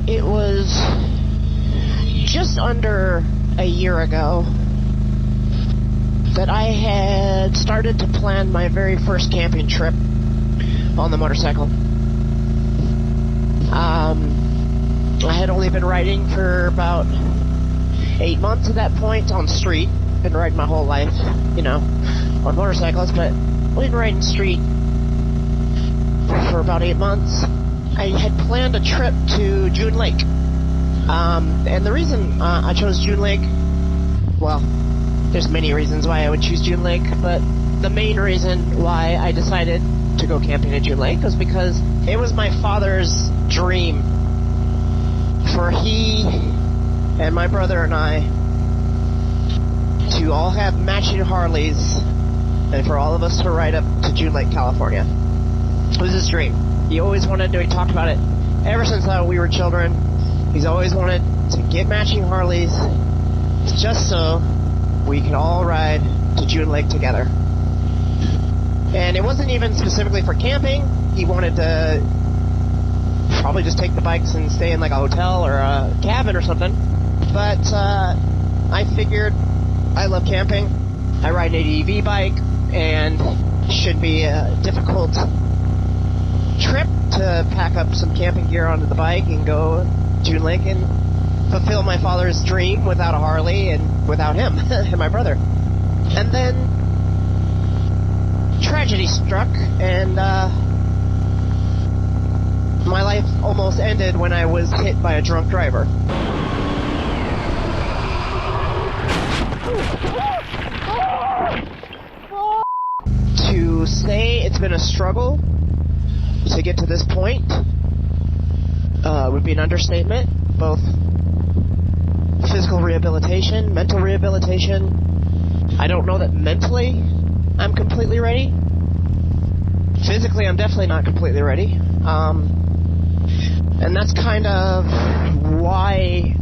So it was just under a year ago that I had started to plan my very first camping trip on the motorcycle. I had only been riding for about 8 months at that point on street. Been riding my whole life, you know, on motorcycles, but only been riding street for about 8 months. I had planned a trip to June Lake. And the reason I chose June Lake, well, there's many reasons why I would choose June Lake, but the main reason why I decided to go camping at June Lake was because it was my father's dream for he and my brother and I to all have matching Harleys and for all of us to ride up to June Lake, California. It was his dream. He always wanted to, he talked about it ever since we were children. He's always wanted to get matching Harleys just so we could all ride to June Lake together. And it wasn't even specifically for camping. He wanted to probably just take the bikes and stay in like a hotel or a cabin or something. But I figured I love camping. I ride an ADV bike and it shouldn't be a difficult trip to pack up some camping gear onto the bike and go June Lake and fulfill my father's dream without a Harley and without him and my brother. And then tragedy struck, and my life almost ended when I was hit by a drunk driver. To say it's been a struggle to get to this point would be an understatement. Both physical rehabilitation, mental rehabilitation. I don't know that mentally I'm completely ready. Physically, I'm definitely not completely ready. And that's kind of why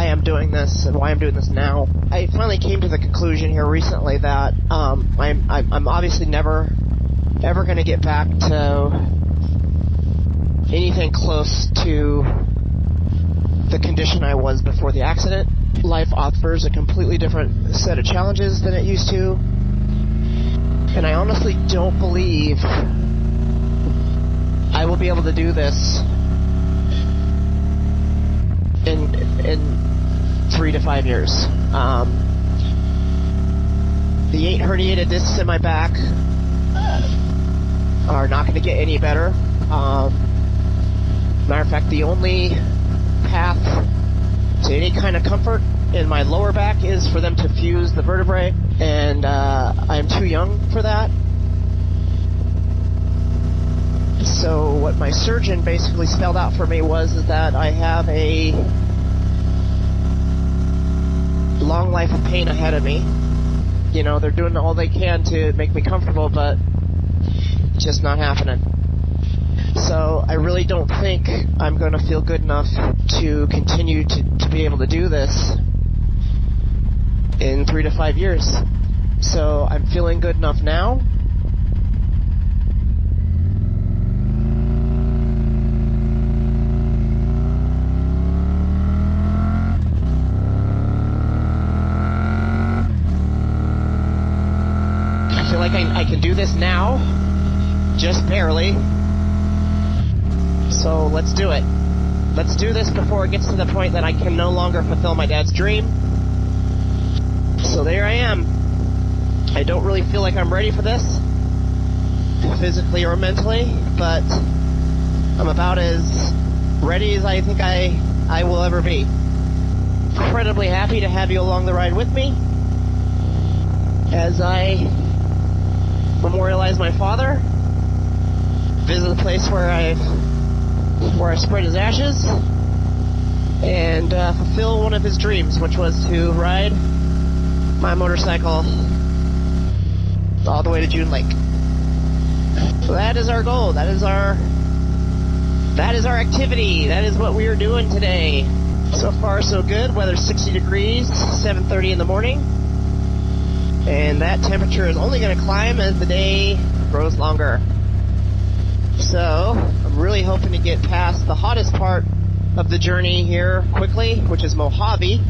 I'm doing this and why I'm doing this now. I finally came to the conclusion here recently that I'm obviously never ever going to get back to anything close to the condition I was before the accident. Life offers a completely different set of challenges than it used to. And I honestly don't believe I will be able to do this in 3 to 5 years. The 8 herniated discs in my back are not going to get any better. Matter of fact, the only path to any kind of comfort in my lower back is for them to fuse the vertebrae, and I'm too young for that. So what my surgeon basically spelled out for me was that I have a long life of pain ahead of me. You know, they're doing all they can to make me comfortable, but it's just not happening. So I really don't think I'm going to feel good enough to continue to be able to do this in 3 to 5 years. So I'm feeling good enough now. I feel like I can do this now, just barely. So let's do it. Let's do this before it gets to the point that I can no longer fulfill my dad's dream. So there I am. I don't really feel like I'm ready for this, physically or mentally, but I'm about as ready as I think I will ever be. Incredibly happy to have you along the ride with me as I memorialize my father, visit the place where I spread his ashes, and fulfill one of his dreams, which was to ride my motorcycle all the way to June Lake. So that is our goal. That is our activity. That is what we are doing today. So far, so good. Weather's 60 degrees, 7:30 in the morning. And that temperature is only going to climb as the day grows longer. So I'm really hoping to get past the hottest part of the journey here quickly, which is Mojave.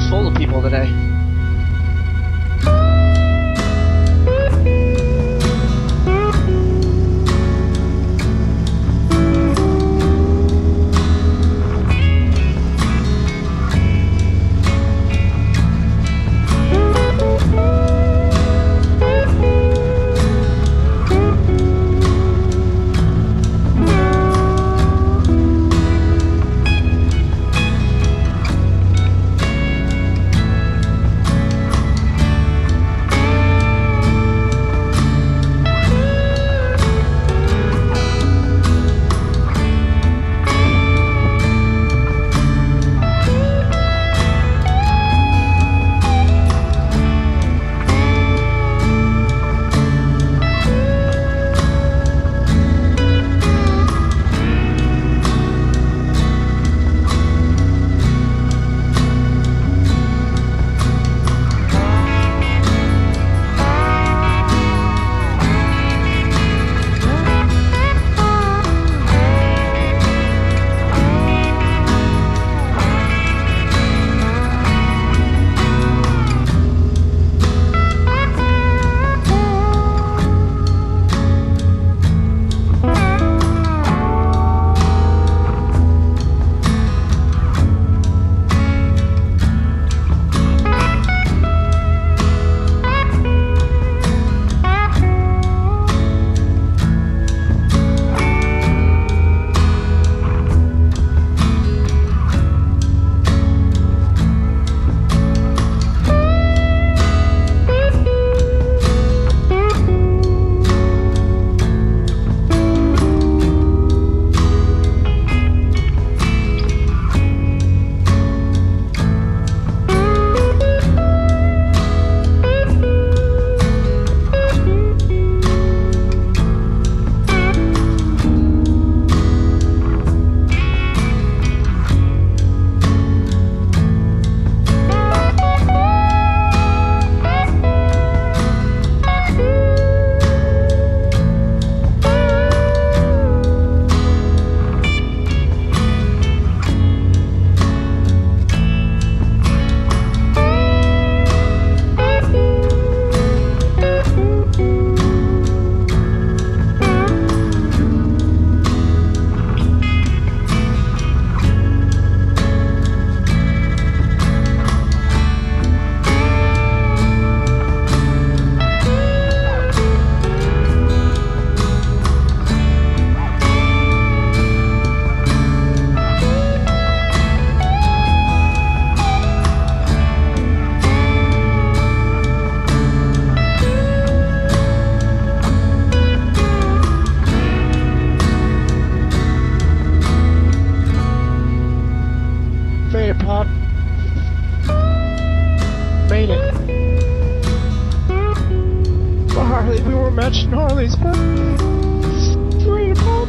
full of people today. matching Harleys, but 3 o'clock.